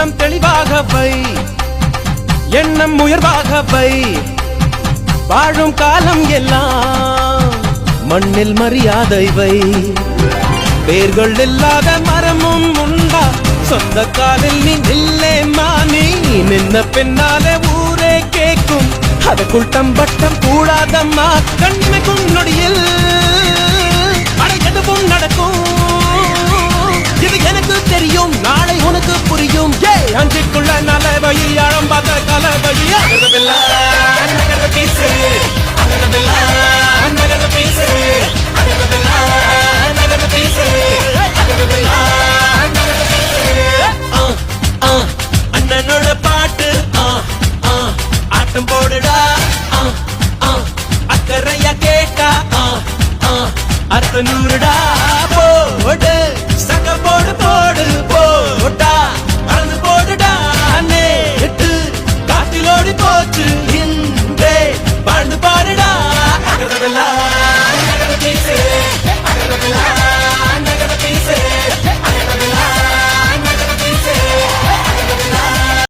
உள்ளம் தெளிவாக வை, எண்ணம் உயர்வாக வை, வாழும் காலம் எல்லாம் மண்ணில் மரியாதை வை. வேர்கள் இல்லாத மரமும் உண்டா, சொந்த காலில் நீ நில்லே மானி, நின்ன பின்னாலே ஊரே கேட்கும், அதற்குள் தம்பட்டம் கூடாதம்மா. கண்மைக்கும் நொடியில் எதுவும் நடக்கும், இது எனக்கு தெரியும், நாளை உனக்கு புரியும். அஞ்சுக்குள்ள நலவை ஆழம் பார்த்த கலவை அண்ணனோட பாட்டு ஆட்டம் போடுடா, அக்கறையா கேட்டா அர்த்த நூறுடா. போடு சக போடு போடு போட்டா மறந்து போடுடா, நேற்று காட்டிலோடி போச்சு, இன்றே வாழ்ந்து பாருடா.